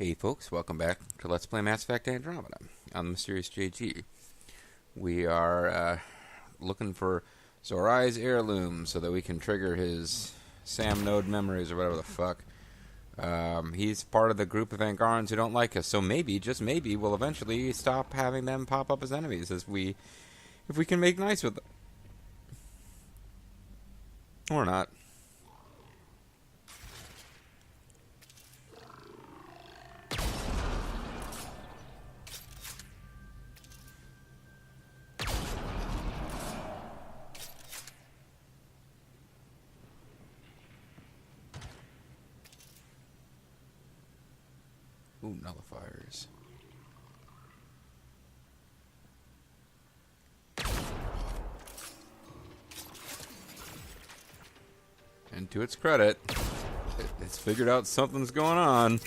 Hey folks, welcome back to Let's Play Mass Effect Andromeda on MysteriousJG. We are looking for Zorai's heirloom so that we can trigger his Sam node memories or whatever the fuck. He's part of the group of Angarans who don't like us, so maybe, just maybe, we'll eventually stop having them pop up as enemies if we can make nice with them. Or not. Ooh, nullifiers. And to its credit, it's figured out something's going on.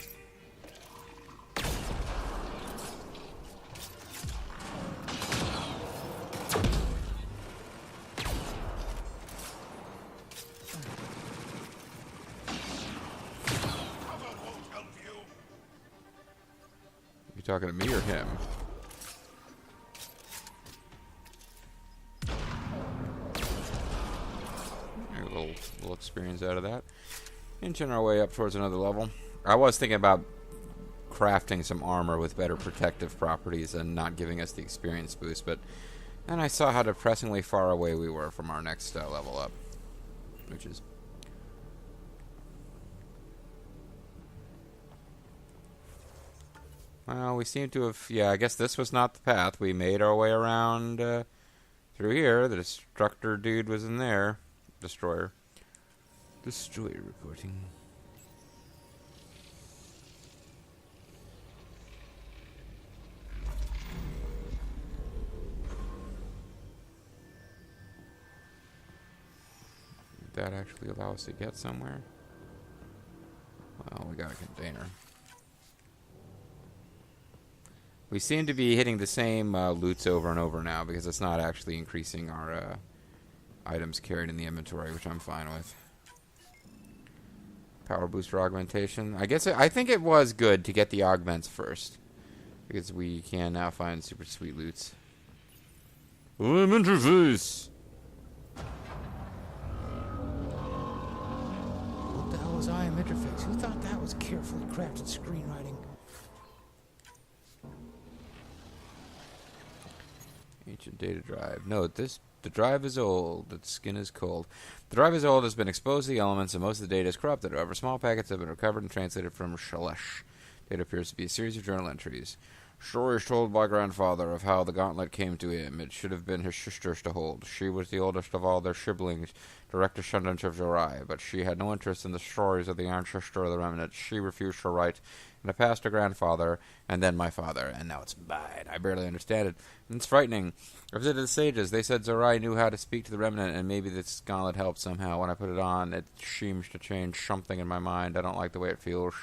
You talking to me or him? A little experience out of that. Inching our way up towards another level. I was thinking about crafting some armor with better protective properties and not giving us the experience boost, but then I saw how depressingly far away we were from our next level up, which is... Well, we seem to have... Yeah, I guess this was not the path. We made our way around through here. The destructor dude was in there. Destroyer. Destroyer reporting. Did that actually allow us to get somewhere? Well, we got a container. We seem to be hitting the same loots over and over now because it's not actually increasing our items carried in the inventory, which I'm fine with. Power booster augmentation. I think it was good to get the augments first because we can now find super sweet loots. Interface. What the hell is interface? Who thought that was carefully crafted screenwriting? Ancient data drive. Note this. The drive is old. Its skin is cold. The drive is old, has been exposed to the elements, and most of the data is corrupted. However, small packets have been recovered and translated from Shalesh. Data appears to be a series of journal entries. Stories told by grandfather of how the gauntlet came to him. It should have been his sister's to hold. She was the oldest of all their siblings, direct descendants of Zorai, but she had no interest in the stories of the ancestor of the remnant. She refused to write, and it passed to grandfather, and then my father, and now it's mine. I barely understand it, and it's frightening. I visited the sages. They said Zorai knew how to speak to the remnant, and maybe this gauntlet helped somehow. When I put it on, it seems to change something in my mind. I don't like the way it feels.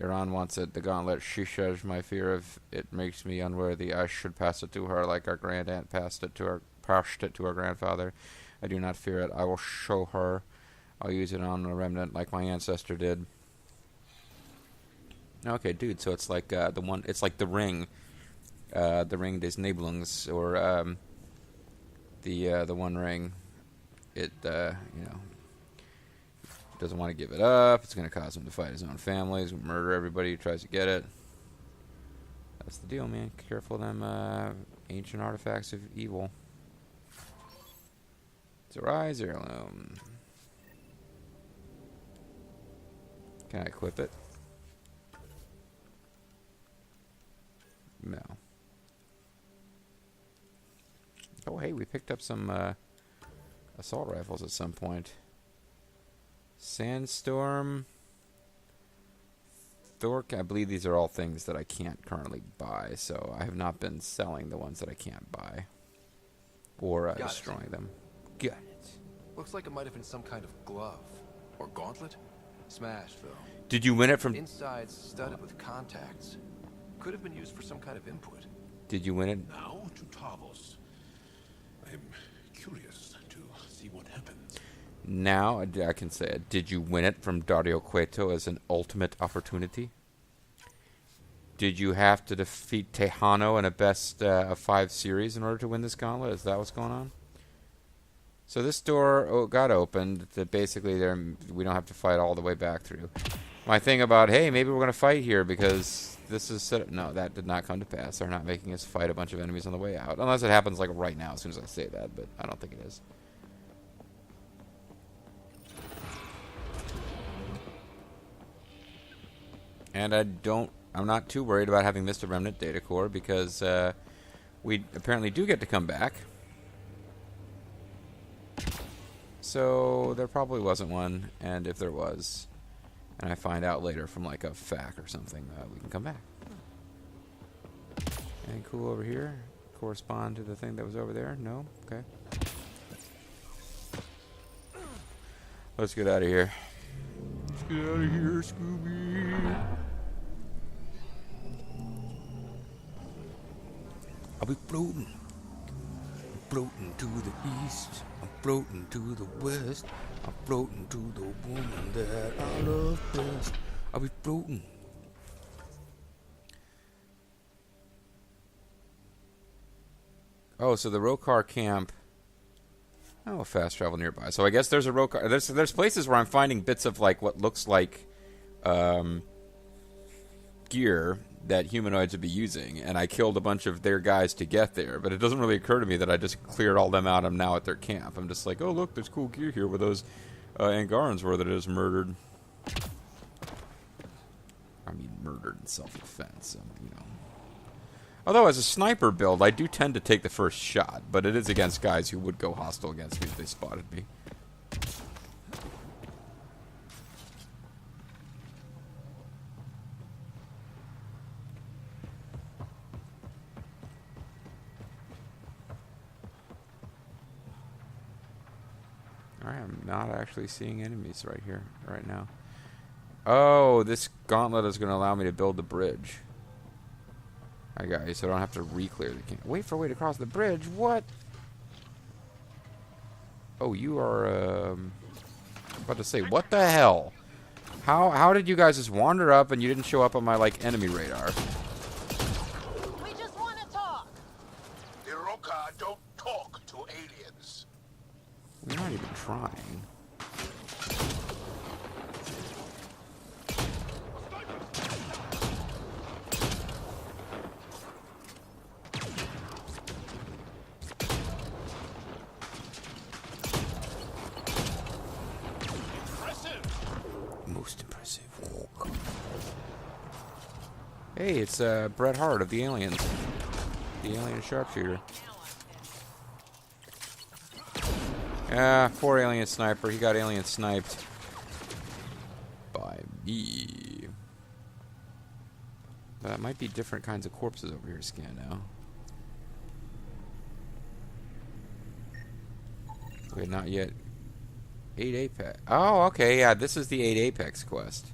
Iran wants it, the gauntlet. She says my fear of it makes me unworthy. I should pass it to her like our grandaunt passed it to our grandfather. I do not fear it. I will show her. I'll use it on the remnant like my ancestor did. Okay, dude. So it's like the one. It's like the ring des Nebelungs, or the One Ring. It doesn't want to give it up. It's going to cause him to fight his own families, murder everybody who tries to get it. That's the deal, man. Careful of them ancient artifacts of evil. Zorai's heirloom. Can I equip it? No. Oh, hey, we picked up some assault rifles at some point. Sandstorm. Thork. I believe these are all things that I can't currently buy, so I have not been selling the ones that I can't buy. Or destroying them. Got it. Looks like it might have been some kind of glove. Or gauntlet? Smashed, though. Did you win it from... Inside's studded with contacts. Could have been used for some kind of input. Did you win it? Now to Tavos. I'm curious to see what happens. Now, I can say it. Did you win it from Dario Cueto as an ultimate opportunity? Did you have to defeat Tejano in a best of 5 series in order to win this gauntlet? Is that what's going on? So this door got opened. That basically, we don't have to fight all the way back through. My thing about, hey, maybe we're going to fight here because this is set up. No, that did not come to pass. They're not making us fight a bunch of enemies on the way out. Unless it happens like right now as soon as I say that, but I don't think it is. And I'm not too worried about having missed a remnant data core because we apparently do get to come back. So there probably wasn't one, and if there was, and I find out later from like a FAQ or something, we can come back. Anything cool over here? Correspond to the thing that was over there? No? Okay. Let's get out of here. Let's get out of here, Scooby. I'll be floating. I'm floating to the east. I'm floating to the west. I'm floating to the woman that I love best. I'll be floating. Oh, so the Rokar camp. Oh, fast travel nearby. So I guess there's a Rokar. There's places where I'm finding bits of like what looks like gear that humanoids would be using, and I killed a bunch of their guys to get there, but it doesn't really occur to me that I just cleared all them out. I'm now at their camp. I'm just like, oh, look, there's cool gear here where those Angarans were that I just murdered. I mean, murdered in self-defense, you know. Although, as a sniper build, I do tend to take the first shot, but it is against guys who would go hostile against me if they spotted me. Alright, I'm not actually seeing enemies right here, right now. Oh, this gauntlet is going to allow me to build the bridge. I got you, so I don't have to re-clear the camp. Wait for a way to cross the bridge? What? Oh, you are, I'm about to say, what the hell? How did you guys just wander up and you didn't show up on my, like, enemy radar? We just want to talk. The Roka don't talk to aliens. We're not even trying. Most impressive. Hey, it's Bret Hart of the Aliens. The alien sharpshooter. Ah, poor alien sniper. He got alien sniped. By me. That might be different kinds of corpses over here to scan now. Wait, not yet. 8 Apex. Oh, okay, yeah, this is the 8 Apex quest.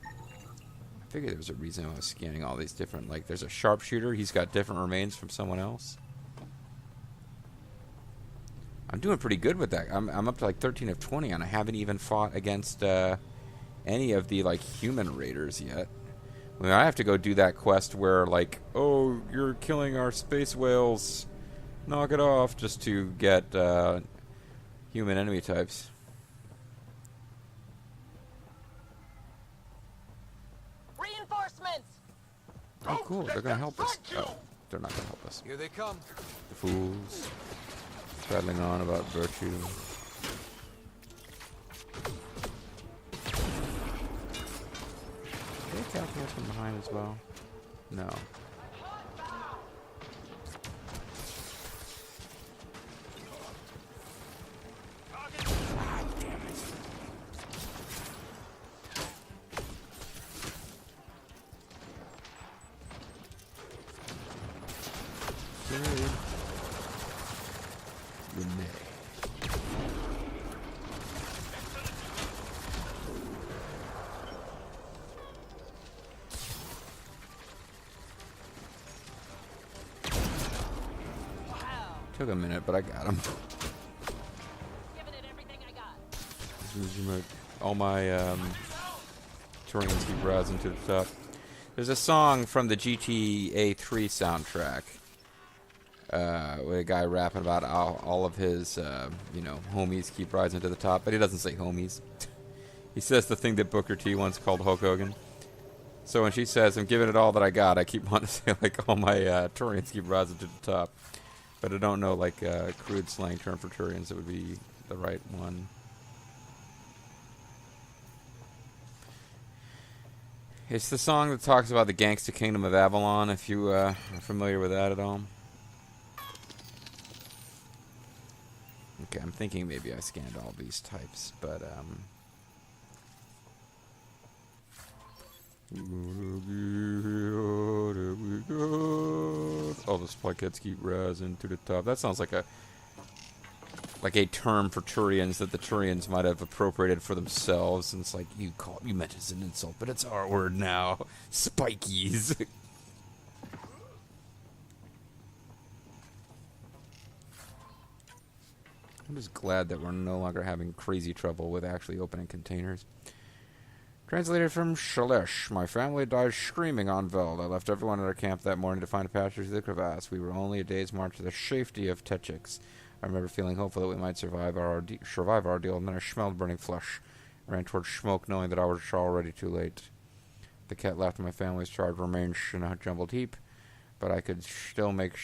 I figured there was a reason I was scanning all these different, like, there's a sharpshooter, he's got different remains from someone else. I'm doing pretty good with that. I'm up to like 13 of 20, and I haven't even fought against any of the, like, human raiders yet. I mean, I have to go do that quest where, like, oh, you're killing our space whales, knock it off, just to get human enemy types. Reinforcements. Oh, cool. They're going to help us. Oh, they're not going to help us. Here they come. The fools. Prattling on about virtue. Are they attacking us from behind as well? No. Took a minute, but I got him. Giving it everything I got. All my Turians keep rising to the top. There's a song from the GTA 3 soundtrack with a guy rapping about how all of his, homies keep rising to the top, but he doesn't say homies. He says the thing that Booker T once called Hulk Hogan. So when she says, I'm giving it all that I got, I keep wanting to say, like, all my Turians keep rising to the top. But I don't know, like, a crude slang term for Turians that would be the right one. It's the song that talks about the gangster kingdom of Avalon, if you are familiar with that at all. Okay, I'm thinking maybe I scanned all these types, but, all the spikeheads keep rising to the top. That sounds like a term for Turians that the Turians might have appropriated for themselves. And it's like, you meant it as an insult, but it's our word now. Spikies. I'm just glad that we're no longer having crazy trouble with actually opening containers. Translated from Shalesh. My family died screaming on Veld. I left everyone at our camp that morning to find a passage through the crevasse. We were only a day's march to the safety of Techix. I remember feeling hopeful that we might survive our ordeal, and then I smelled burning flesh. I ran towards smoke, knowing that I was already too late. The cat left and my family's charred remains in a jumbled heap, but I could still make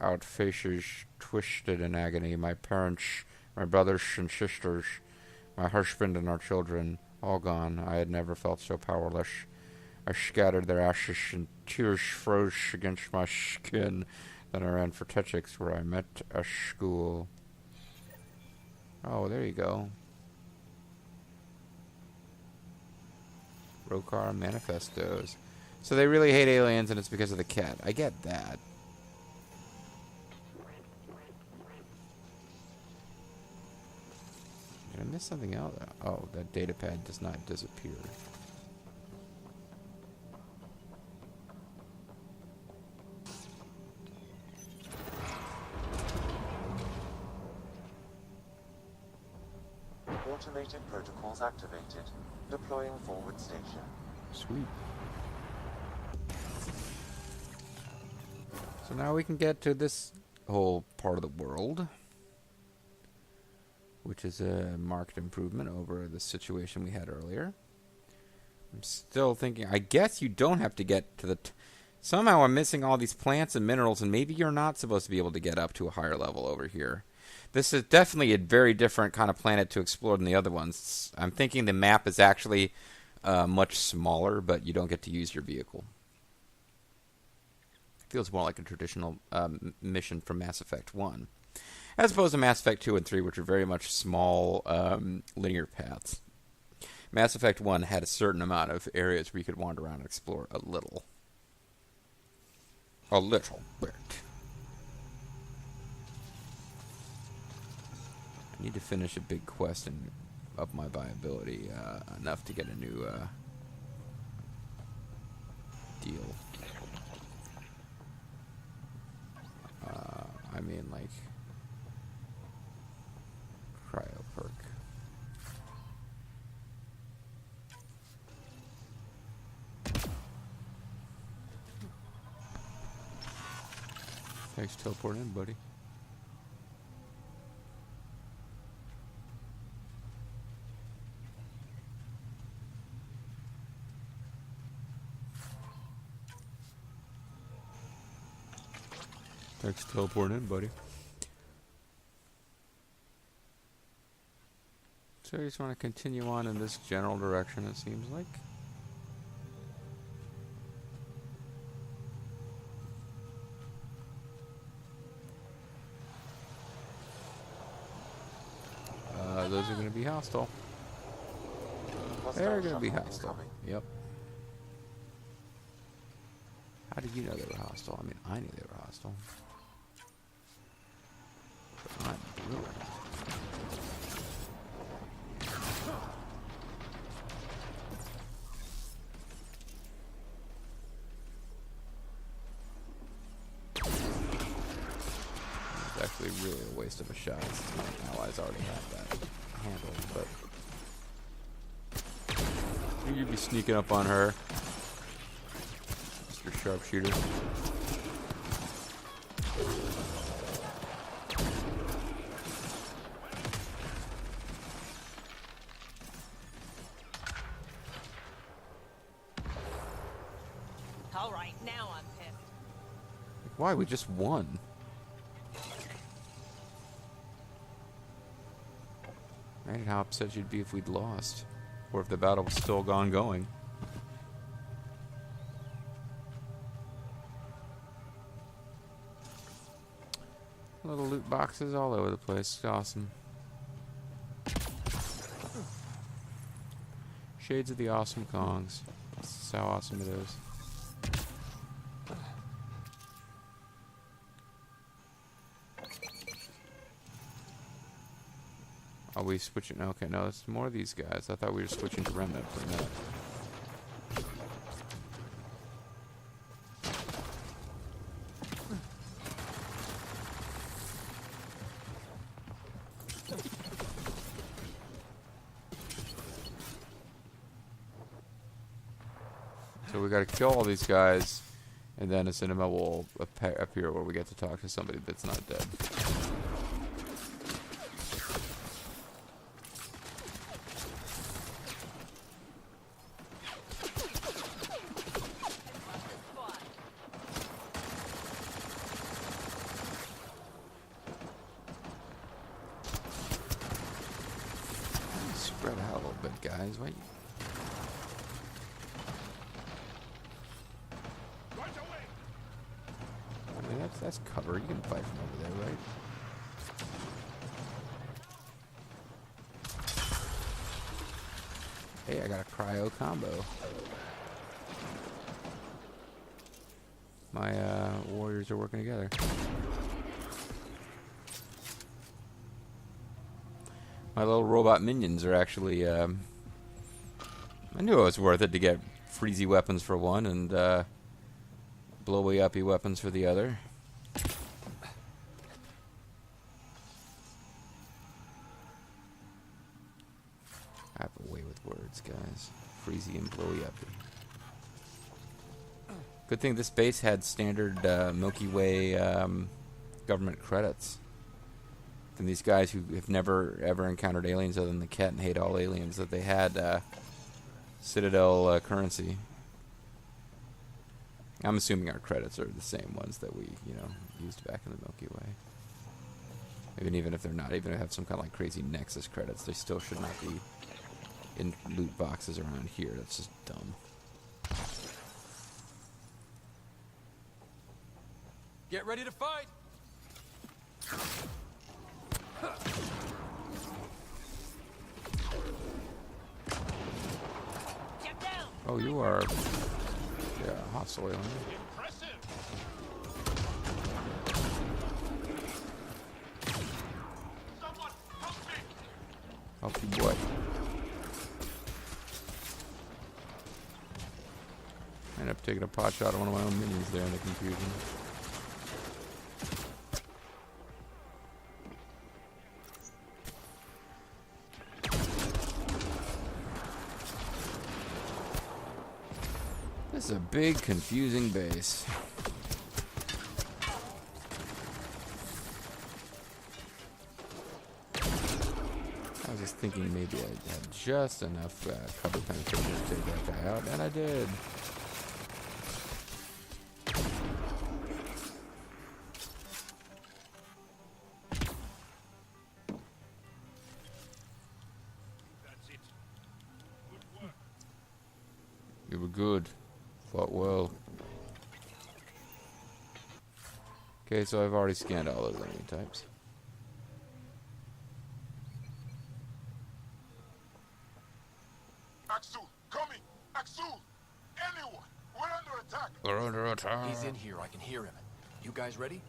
out faces twisted in agony. My parents, my brothers and sisters, my husband and our children, all gone. I had never felt so powerless. I scattered their ashes and tears froze against my skin. Then I ran for Techix, where I met a school. Oh, there you go. Rokar Manifestos. So they really hate aliens, and it's because of the cat. I get that. Did I miss something else? Oh, that data pad does not disappear. Automated protocols activated. Deploying forward station. Sweet. So now we can get to this whole part of the world, which is a marked improvement over the situation we had earlier. I'm still thinking, I guess you don't have to get to the... Somehow I'm missing all these plants and minerals, and maybe you're not supposed to be able to get up to a higher level over here. This is definitely a very different kind of planet to explore than the other ones. I'm thinking the map is actually much smaller, but you don't get to use your vehicle. Feels more like a traditional mission from Mass Effect 1. As opposed to Mass Effect 2 and 3, which are very much small linear paths. Mass Effect 1 had a certain amount of areas where you could wander around and explore a little. A little bit. I need to finish a big quest and up my viability enough to get a new deal. I mean, like, cryo perk. Thanks, teleport in, buddy. Thanks, teleport in, buddy. So you just want to continue on in this general direction, it seems like. Those are going to be hostile. They're going to be hostile. Yep. How did you know they were hostile? I mean, I knew they were hostile. But not really. It's actually really a waste of a shot since my allies already have that handled, but you'd be sneaking up on her. Mr. Sharpshooter. All right, now I'm pissed. Why? We just won. Imagine how upset you'd be if we'd lost. Or if the battle was still ongoing. Little loot boxes all over the place. Awesome. Shades of the awesome Kongs. This is how awesome it is. Are we switching? Okay, no, it's more of these guys. I thought we were switching to Remnant for a minute. So we gotta kill all these guys, and then a cinema will appear where we get to talk to somebody that's not dead. Spread out a little bit, guys. Wait. I mean, that's cover. You can fight from over there, right? Hey, I got a cryo combo. My warriors are working together. My little robot minions are actually, I knew it was worth it to get freezy weapons for one and blowy uppy weapons for the other. I have a way with words, guys. Freezy and blowy uppy. Good thing this base had standard Milky Way government credits. And these guys who have never ever encountered aliens other than the cat and hate all aliens, that they had Citadel currency. I'm assuming our credits are the same ones that we, used back in the Milky Way. Even if they're not, even if they have some kind of like crazy Nexus credits, they still should not be in loot boxes around here. That's just dumb. Get ready to fight! Get down! Oh, you are, hostile alien. Help you, boy. I ended up taking a pot shot at one of my own minions there in the confusion. This is a big, confusing base. I was just thinking maybe I had just enough cover penetration to take that guy out, and I did. You were good. Fought well. Okay, so I've already scanned all those enemy types. Axel, coming! Axel! Anyone! We're under attack! We're under attack. He's in here, I can hear him. You guys ready?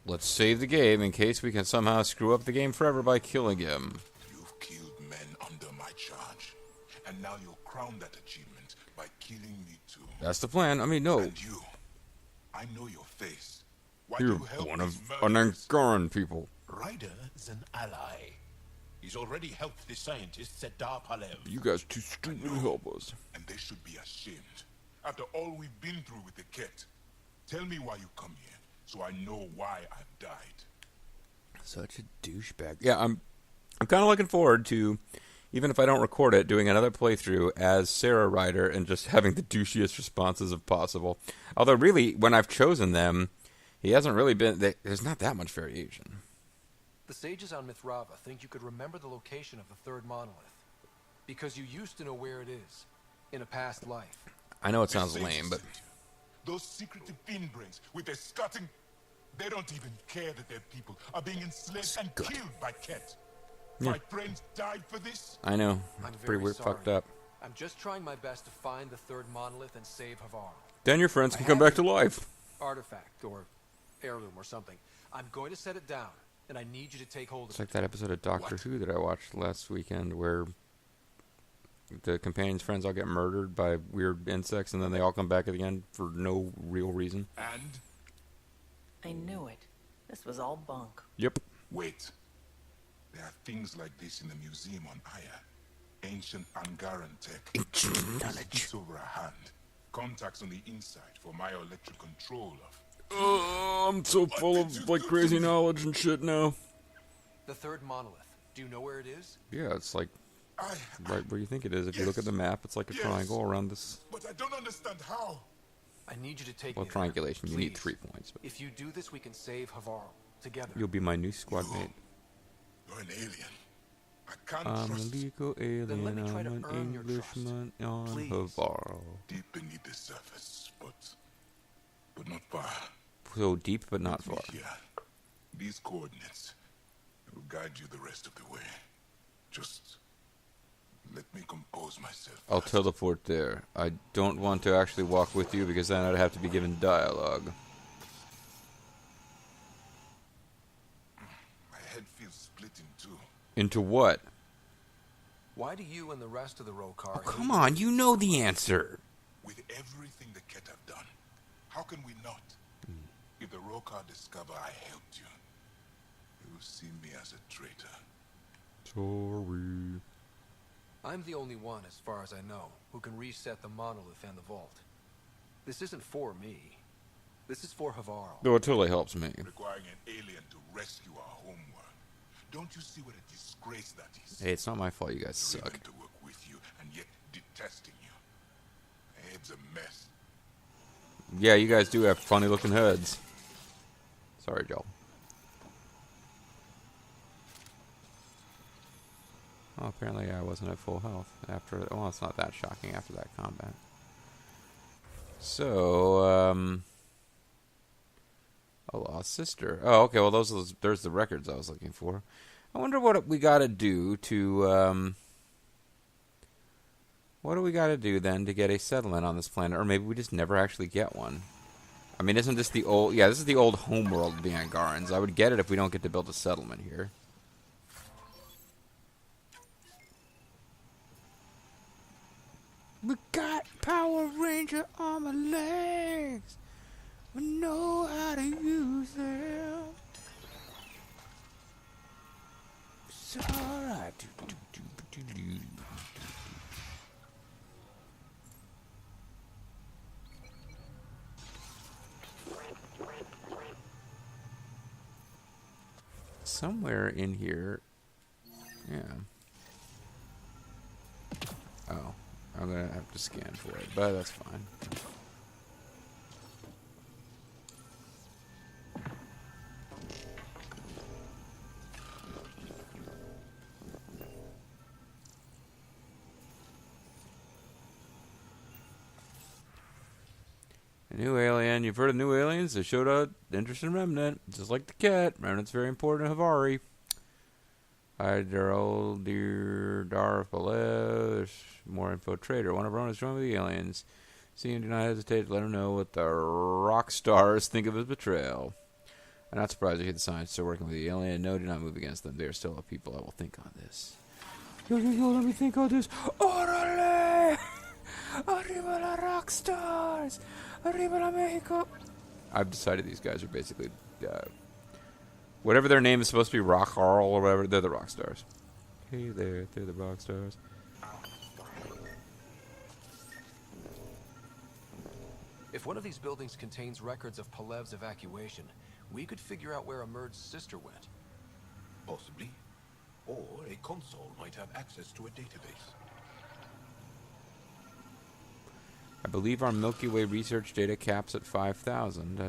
Let's save the game in case we can somehow screw up the game forever by killing him. You've killed men under my charge. And now you'll crown that achievement by killing me too. That's the plan. I mean, no. And you, I know your face. Why You're you help one of these murderers? Anangaran people. Ryder is an ally. He's already helped the scientists at Dar Palev. You guys too stupid to help us. And they should be ashamed. After all we've been through with the Ket. Tell me why you come here, so I know why I've died. Such a douchebag. Yeah, I'm kind of looking forward to, even if I don't record it, doing another playthrough as Sarah Ryder and just having the douchiest responses if possible. Although, really, when I've chosen them, he hasn't really been... There's not that much variation. The sages on Mithrava think you could remember the location of the third monolith. Because you used to know where it is, in a past life. I know it sounds lame, but... Those secretive fiend brains with their scutting... They don't even care that their people are being enslaved and killed by Ket. Yeah. My friends died for this? I know. I'm Pretty very weird, sorry. fucked up. I'm just trying my best to find the third monolith and save Havar. Then your friends I can come have back to life. Artifact, or heirloom, or something. I'm going to set it down, and I need you to take hold It's of like it. that episode of Doctor Who that I watched last weekend where the companion's friends all get murdered by weird insects and then they all come back at the end for no real reason. And? I knew it. This was all bunk. Yep. Wait. There are things like this in the museum on Aya. Ancient Angaran tech. Ancient knowledge. It's over a hand. Contacts on the inside for my electric control of... I'm so full of like crazy knowledge and shit now. The third monolith. Do you know where it is? Yeah, it's like right where you think it is. If you look at the map, it's like a Yes. triangle around this. But I don't understand how. I need you to take Well, me there. triangulation, you need Please. 3 points. But If you do this, we can save Havar together. you'll be my new squad mate. You're an alien. I can't I'm a trust legal let alien, me try I'm to an earn your trust. Englishman on Please. Havar. deep beneath the surface, but not far. So deep, but not Meet me far. here. These coordinates will guide you the rest of the way. Just let me compose myself. I'll first. teleport there. I don't want to actually walk with you because then I'd have to be given dialogue. My head feels split in two. Into what? Why do you and the rest of the Rokar... Oh, come on, you know the answer. With everything the Ket have done, how can we not? If the Rokar discover I helped you, they will see me as a traitor. Sorry. I'm the only one, as far as I know, who can reset the monolith and the vault. This isn't for me. This is for Havar. Though it totally helps me. Requiring an alien to rescue our homeworld. Don't you see what a disgrace that is? Hey, it's not my fault you guys For suck. even to work with you and yet detesting you. My head's a mess. Yeah, you guys do have funny looking heads. Sorry, Joel. Well, apparently I wasn't at full health after... Well, it's not that shocking after that combat. So, a lost sister. Oh, okay, well, there's the records I was looking for. I wonder what we gotta do to, what do we gotta do, then, to get a settlement on this planet? Or maybe we just never actually get one. I mean, isn't this the old... Yeah, this is the old homeworld of the Angarans. I would get it if we don't get to build a settlement here. We got Power Ranger on my legs. We know how to use them. It's alright. Somewhere in here... Yeah. Oh. I'm gonna have to scan for it, but that's fine. A new alien. You've heard of new aliens? They showed up interest in Remnant. Just like the cat. Remnant's very important to Havari. Hyderol, dear Darfale. There's more info. Trader. One of our own is joined with the aliens. See and do not hesitate to let him know what the rock stars think of his betrayal. I'm not surprised to hear the signs still working with the alien. No, do not move against them. They are still a people. I will think on this. Yo, let me think on this. Orale! Arriba la rock stars! Arriba la Mexico! I've decided these guys are basically... whatever their name is supposed to be, Rock Harl or whatever, they're the rock stars. Hey there, they're the rock stars. If one of these buildings contains records of Palev's evacuation, we could figure out where Emerge's sister went. Possibly. Or a console might have access to a database. I believe our Milky Way research data caps at 5,000.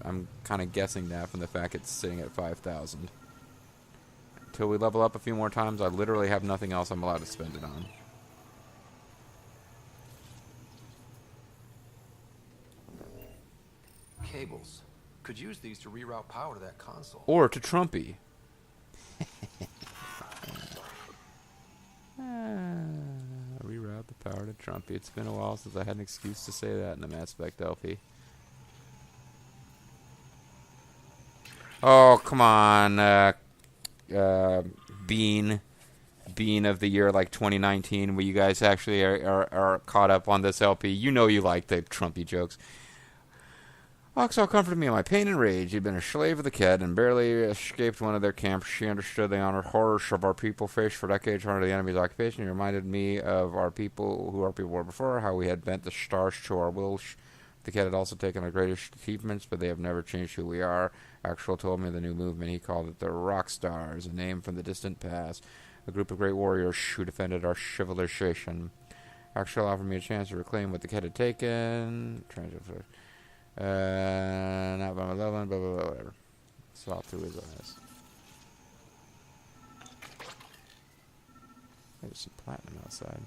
I'm kind of guessing that from the fact it's sitting at 5,000. Until we level up a few more times, I literally have nothing else I'm allowed to spend it on. Cables. Could use these to reroute power to that console. Or to Trumpy. Reroute the power to Trumpy. It's been a while since I had an excuse to say that in the Mass Effect LP. Oh, come on. Bean of the year like 2019, where you guys actually are caught up on this LP. You know you like the Trumpy jokes. Oxall comforted me in my pain and rage. He'd been a slave of the Ked and barely escaped one of their camps. She understood the horrors of our people faced for decades under the enemy's occupation. He reminded me of our people, who our people were before, how we had bent the stars to our will. The Ked had also taken our greatest achievements, but they have never changed who we are. Axel told me of the new movement. He called it the Rock Stars, a name from the distant past. A group of great warriors who defended our civilization. Axel offered me a chance to reclaim what the Ked had taken. Not by my loved one, blah, blah, blah, whatever. Saw through his eyes. There's some platinum outside.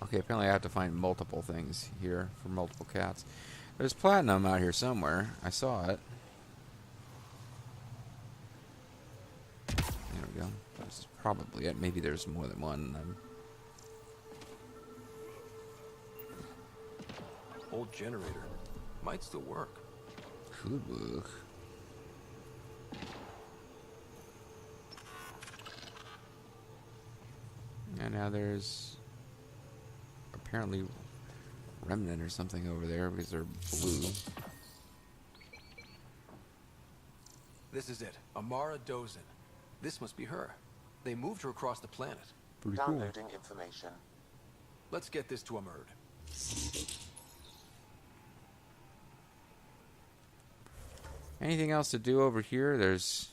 Okay, apparently I have to find multiple things here for multiple cats. There's platinum out here somewhere. I saw it. There we go. This is probably it. Maybe there's more than one. Old generator. Might still work. Could work. And now there's apparently remnant or something over there because they're blue. This is it. Amara Dozin. This must be her. They moved her across the planet. Pretty cool. Downloading information. Let's get this to Amurd. Anything else to do over here? There's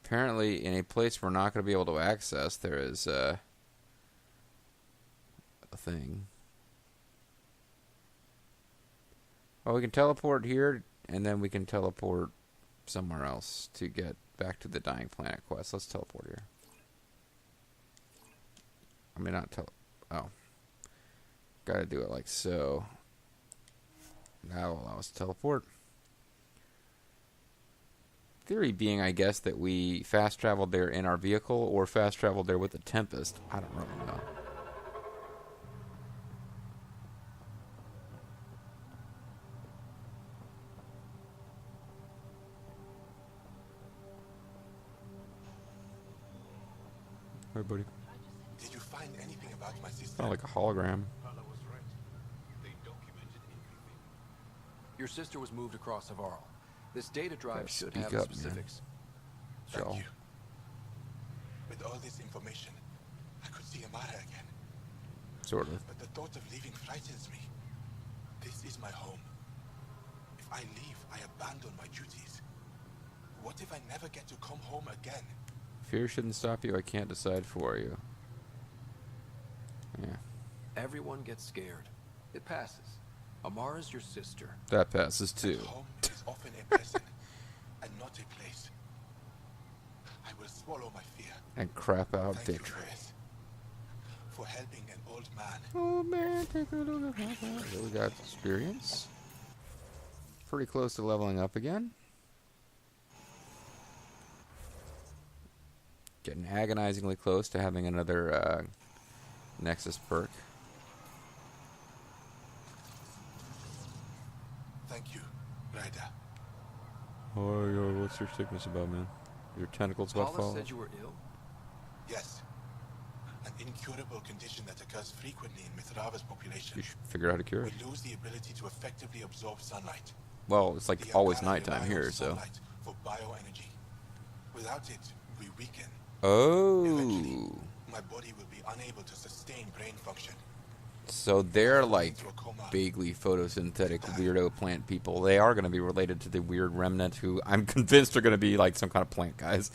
apparently in a place we're not going to be able to access, there is a thing. Well, we can teleport here, and then we can teleport somewhere else to get back to the Dying Planet quest. Let's teleport here. I mean, not oh. Gotta do it like so. That'll allow us to teleport. Theory being, I guess, that we fast traveled there in our vehicle or fast traveled there with the Tempest. I don't really know. Hey, buddy. Did you find anything about my sister? Kind of like a hologram. Your sister was moved across Havarl. This data drive should speak have the up, man. specifics. Thank Joel. you. With all this information, I could see Amara again. Sort of. But the thought of leaving frightens me. This is my home. If I leave, I abandon my duties. What if I never get to come home again? Fear shouldn't stop you. I can't decide for you. Yeah. Everyone gets scared. It passes. Amara's your sister. That passes too. Home is often a person and not a place. I will swallow my fear. And crap out Thank you, victory. Chris, for helping an old man. Oh man, take a look at that. We got experience. Pretty close to leveling up again. Getting agonizingly close to having another Nexus perk. Thank you, Ryder. Oh, yo, what's your sickness about, man? Your tentacles about Paula fall? said you were ill? Yes. An incurable condition that occurs frequently in Mithrava's population. You should figure out how to cure We it. lose the ability to effectively absorb sunlight. Well, it's like The always Angara nighttime rely here, on so. sunlight for bioenergy. Without it, we weaken. Eventually, Oh. my body will be unable to sustain brain function. So they're I'll go like into a coma. vaguely photosynthetic weirdo plant people. They are going to be related to the weird remnant who I'm convinced are going to be like some kind of plant guys.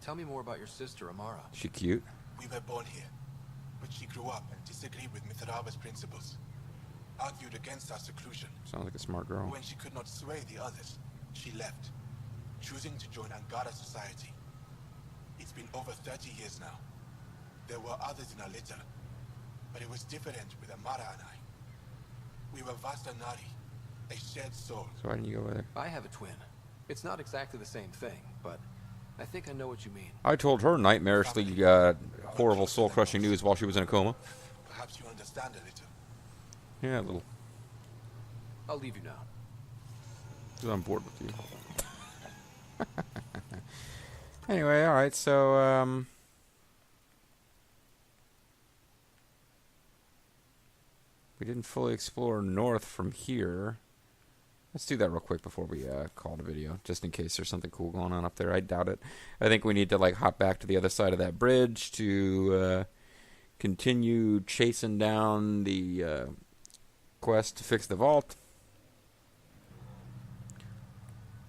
Tell me more about your sister, Amara. She cute? We were born here, but she grew up and disagreed with Mithraba's principles. Argued against our seclusion. Sounds like a smart girl. When she could not sway the others, she left, choosing to join Angara society. It's been over 30 years now. There were others in our litter, but it was different with Amara and I. We were Vastanari, a shared soul. So why didn't you go over there? I have a twin. It's not exactly the same thing, but I think I know what you mean. I told her nightmarishly horrible soul-crushing news while she was in a coma. Perhaps you understand a little. Yeah, a little. I'll leave you now. 'Cause I'm bored with you. Anyway, alright, so, we didn't fully explore north from here. Let's do that real quick before we call the video, just in case there's something cool going on up there. I doubt it. I think we need to like hop back to the other side of that bridge to continue chasing down the quest to fix the vault.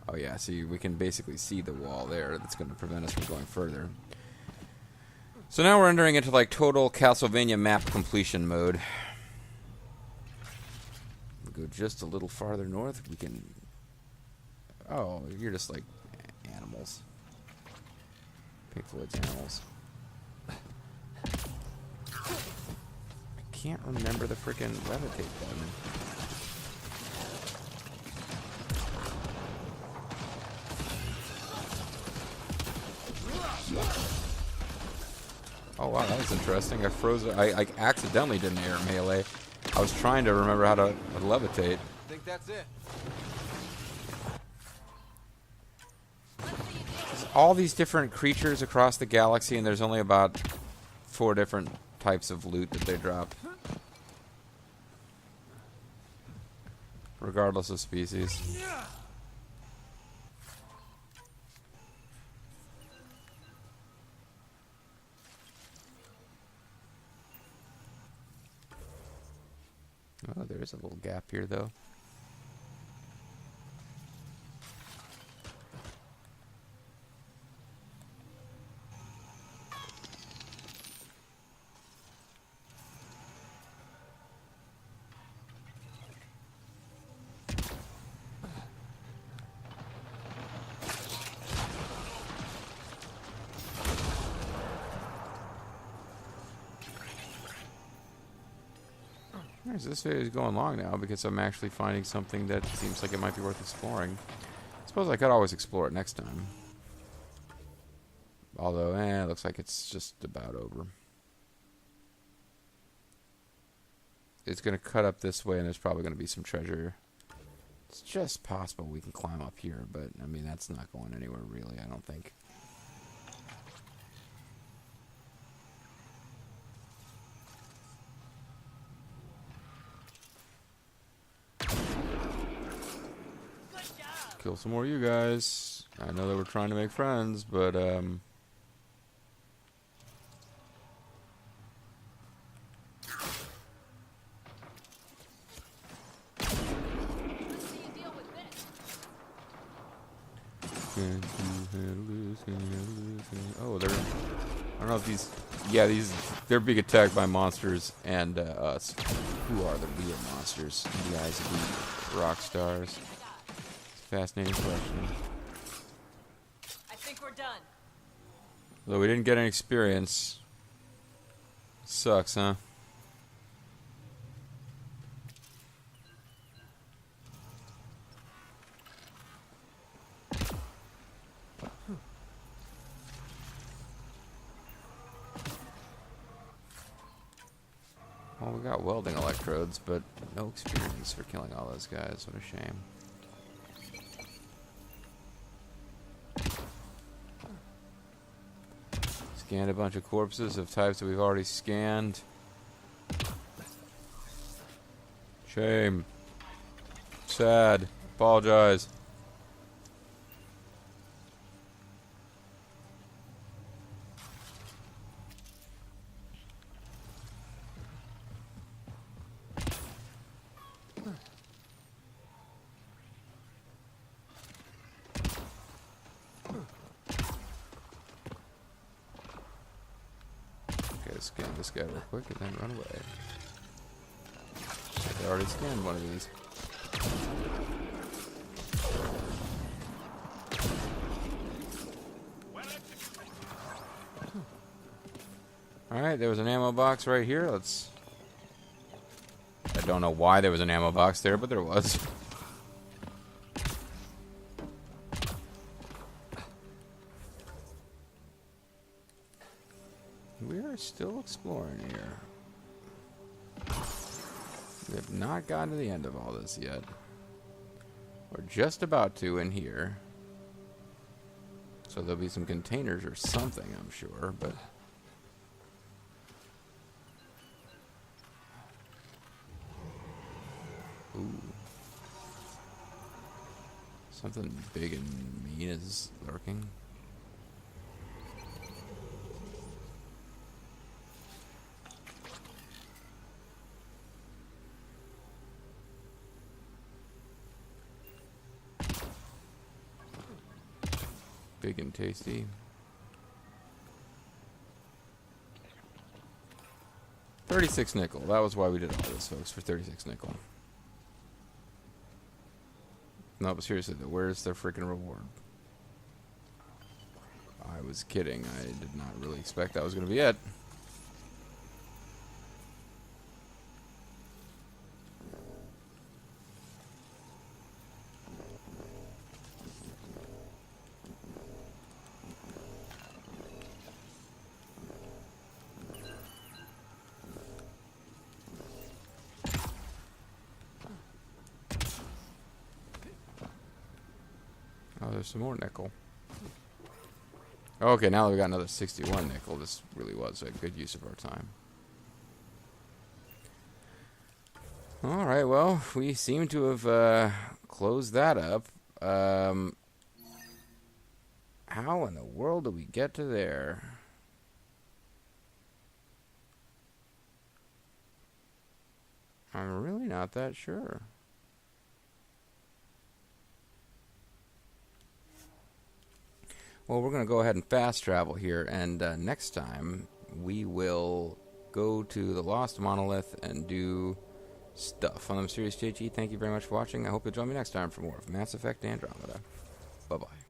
Oh yeah, see, we can basically see the wall there that's going to prevent us from going further. So now we're entering into like total Castlevania map completion mode. Go just a little farther north, we can... Oh, you're just like animals. Pink Floyd's animals. I can't remember the frickin' levitate button. Oh wow, that was interesting. I froze it. I accidentally didn't air melee. I was trying to remember how to levitate. I think that's it. There's all these different creatures across the galaxy, and there's only about 4 different types of loot that they drop. Regardless of species. Oh, there's a little gap here, though. This video is going long now because I'm actually finding something that seems like it might be worth exploring. I suppose I could always explore it next time. Although, it looks like it's just about over. It's going to cut up this way, and there's probably going to be some treasure. It's just possible we can climb up here, but, I mean, that's not going anywhere, really, I don't think. Kill some more of you guys. I know that we're trying to make friends, but oh, they're... I don't know if these... Yeah, they're being attacked by monsters and us. Who are the real monsters in the eyes of the rock stars? Fascinating question. I think we're done. Though we didn't get any experience. Sucks, huh? Well, we got welding electrodes, but no experience for killing all those guys. What a shame. Scanned a bunch of corpses of types that we've already scanned. Shame. Sad. Apologize. Okay, scan this guy real quick and then run away. I already scanned one of these. Alright, there was an ammo box right here. Let's... I don't know why there was an ammo box there, but there was. We are still exploring here. We have not gotten to the end of all this yet. We're just about to in here. So there'll be some containers or something, I'm sure, but... Ooh. Something big and mean is lurking. Big and tasty. 36 nickel. That was why we did all this, folks, for 36 nickel. No, but seriously though, where's the freaking reward? I was kidding. I did not really expect that was going to be it. Oh, there's some more nickel. Okay, now that we got another 61 nickel, this really was a good use of our time. Alright, well, we seem to have closed that up. How in the world did we get to there? I'm really not that sure. Well, we're going to go ahead and fast travel here, and next time we will go to the Lost Monolith and do stuff. I'm MysteriousJG. Thank you very much for watching. I hope you'll join me next time for more of Mass Effect Andromeda. Bye-bye.